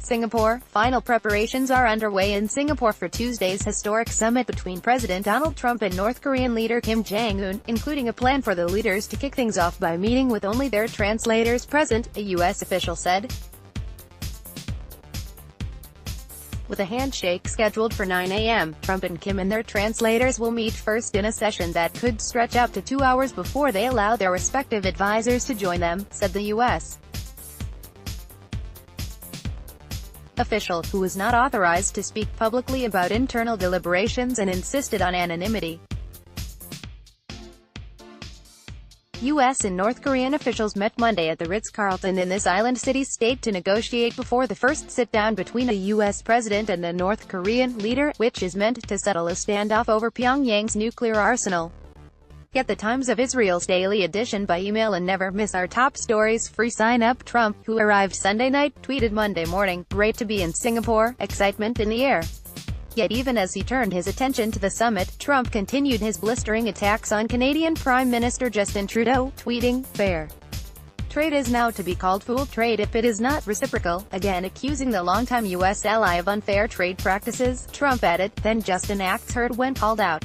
Singapore. Final preparations are underway in Singapore for Tuesday's historic summit between President Donald Trump and North Korean leader Kim Jong Un, including a plan for the leaders to kick things off by meeting with only their translators present, a U.S. official said. With a handshake scheduled for 9 a.m., Trump and Kim and their translators will meet first in a session that could stretch up to 2 hours before they allow their respective advisors to join them, said the U.S. official, who was not authorized to speak publicly about internal deliberations and insisted on anonymity. U.S. and North Korean officials met Monday at the Ritz-Carlton in this island city-state to negotiate before the first sit-down between a U.S. president and a North Korean leader, which is meant to settle a standoff over Pyongyang's nuclear arsenal. Get the Times of Israel's daily edition by email and never miss our top stories. Free sign up. Trump, who arrived Sunday night, tweeted Monday morning, "Great to be in Singapore, excitement in the air." Yet even as he turned his attention to the summit, Trump continued his blistering attacks on Canadian Prime Minister Justin Trudeau, tweeting, "Fair trade is now to be called fool trade if it is not reciprocal," again accusing the longtime U.S. ally of unfair trade practices. Trump added, "Then Justin acts hurt when called out."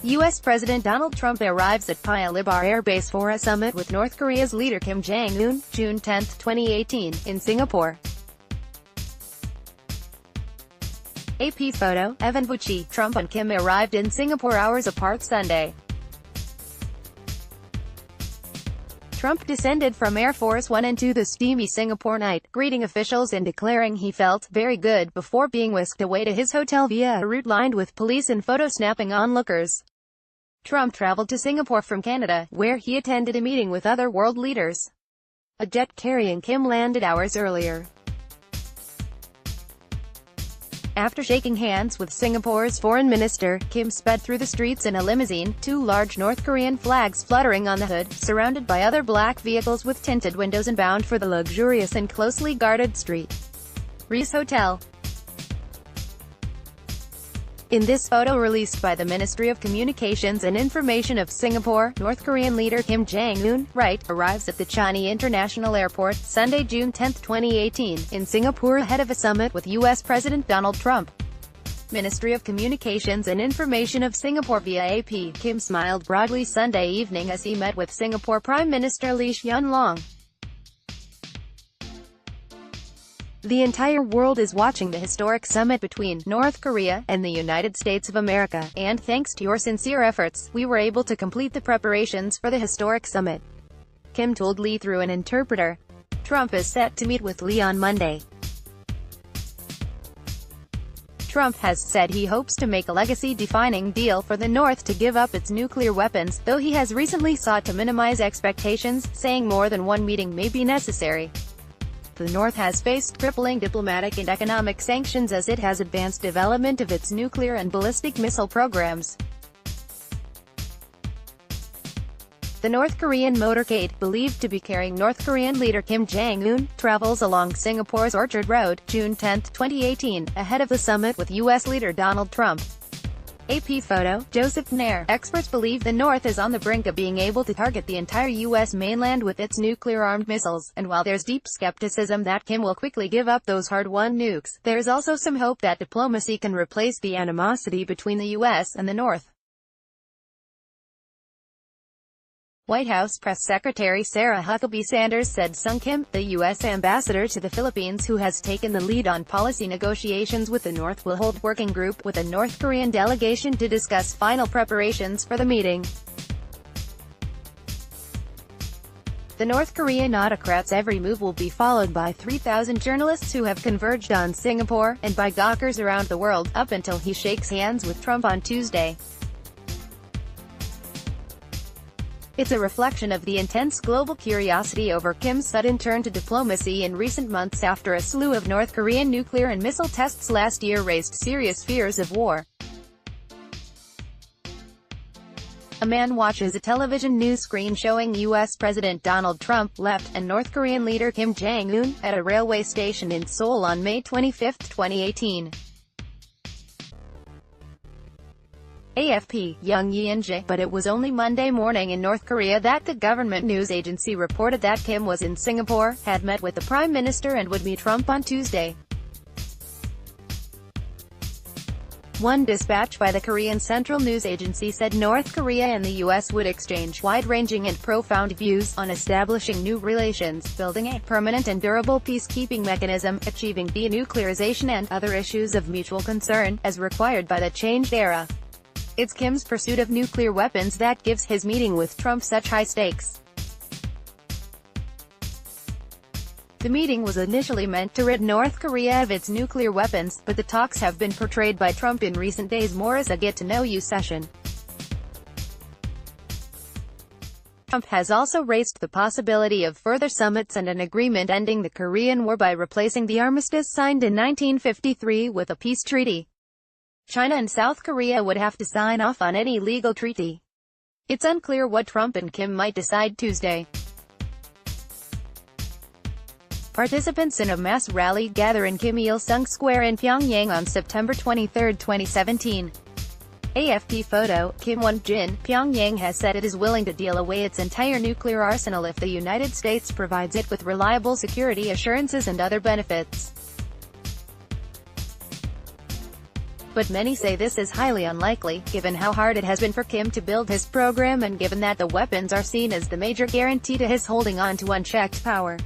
U.S. President Donald Trump arrives at Paya Lebar Air Base for a summit with North Korea's leader Kim Jong Un, June 10, 2018, in Singapore. AP photo, Evan Bucci. Trump and Kim arrived in Singapore hours apart Sunday. Trump descended from Air Force One into the steamy Singapore night, greeting officials and declaring he felt very good before being whisked away to his hotel via a route lined with police and photo-snapping onlookers. Trump traveled to Singapore from Canada, where he attended a meeting with other world leaders. A jet carrying Kim landed hours earlier. After shaking hands with Singapore's foreign minister, Kim sped through the streets in a limousine, two large North Korean flags fluttering on the hood, surrounded by other black vehicles with tinted windows and bound for the luxurious and closely guarded St. Regis Hotel. In this photo released by the Ministry of Communications and Information of Singapore, North Korean leader Kim Jong Un, arrives at the Changi International Airport, Sunday, June 10, 2018, in Singapore ahead of a summit with U.S. President Donald Trump. Ministry of Communications and Information of Singapore via AP. Kim smiled broadly Sunday evening as he met with Singapore Prime Minister Lee Hsien Loong. The entire world is watching the historic summit between North Korea and the United States of America, and thanks to your sincere efforts, we were able to complete the preparations for the historic summit, Kim told Lee through an interpreter. Trump is set to meet with Lee on Monday. Trump has said he hopes to make a legacy-defining deal for the North to give up its nuclear weapons, though he has recently sought to minimize expectations, saying more than one meeting may be necessary. The North has faced crippling diplomatic and economic sanctions as it has advanced development of its nuclear and ballistic missile programs. The North Korean motorcade, believed to be carrying North Korean leader Kim Jong Un, travels along Singapore's Orchard Road, June 10, 2018, ahead of the summit with U.S. leader Donald Trump. AP photo, Joseph Nair. Experts believe the North is on the brink of being able to target the entire U.S. mainland with its nuclear-armed missiles, and while there's deep skepticism that Kim will quickly give up those hard-won nukes, there's also some hope that diplomacy can replace the animosity between the U.S. and the North. White House Press Secretary Sarah Huckabee Sanders said Sung Kim, the U.S. ambassador to the Philippines who has taken the lead on policy negotiations with the North, will hold working group with a North Korean delegation to discuss final preparations for the meeting. The North Korean autocrat's every move will be followed by 3,000 journalists who have converged on Singapore, and by gawkers around the world, up until he shakes hands with Trump on Tuesday. It's a reflection of the intense global curiosity over Kim's sudden turn to diplomacy in recent months after a slew of North Korean nuclear and missile tests last year raised serious fears of war. A man watches a television news screen showing U.S. President Donald Trump left, and North Korean leader Kim Jong Un, at a railway station in Seoul on May 25, 2018. AFP, Young Yeonjae, but it was only Monday morning in North Korea that the government news agency reported that Kim was in Singapore, had met with the Prime Minister and would meet Trump on Tuesday. One dispatch by the Korean Central News Agency said North Korea and the U.S. would exchange wide-ranging and profound views on establishing new relations, building a permanent and durable peacekeeping mechanism, achieving denuclearization and other issues of mutual concern, as required by the changed era. It's Kim's pursuit of nuclear weapons that gives his meeting with Trump such high stakes. The meeting was initially meant to rid North Korea of its nuclear weapons, but the talks have been portrayed by Trump in recent days more as a get-to-know-you session. Trump has also raised the possibility of further summits and an agreement ending the Korean War by replacing the armistice signed in 1953 with a peace treaty. China and South Korea would have to sign off on any legal treaty. It's unclear what Trump and Kim might decide Tuesday. Participants in a mass rally gather in Kim Il-sung Square in Pyongyang on September 23, 2017. AFP photo, Kim Won-jin. Pyongyang has said it is willing to deal away its entire nuclear arsenal if the United States provides it with reliable security assurances and other benefits. But many say this is highly unlikely, given how hard it has been for Kim to build his program and given that the weapons are seen as the major guarantee to his holding on to unchecked power.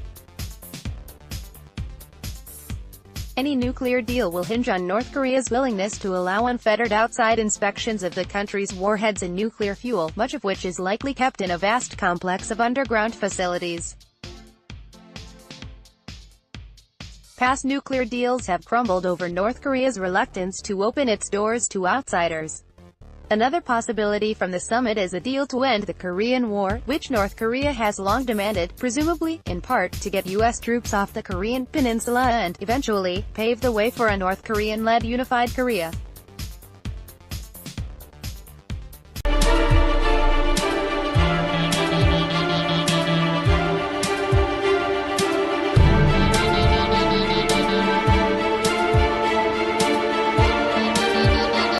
Any nuclear deal will hinge on North Korea's willingness to allow unfettered outside inspections of the country's warheads and nuclear fuel, much of which is likely kept in a vast complex of underground facilities. Past nuclear deals have crumbled over North Korea's reluctance to open its doors to outsiders. Another possibility from the summit is a deal to end the Korean War, which North Korea has long demanded, presumably, in part, to get U.S. troops off the Korean peninsula and, eventually, pave the way for a North Korean-led unified Korea.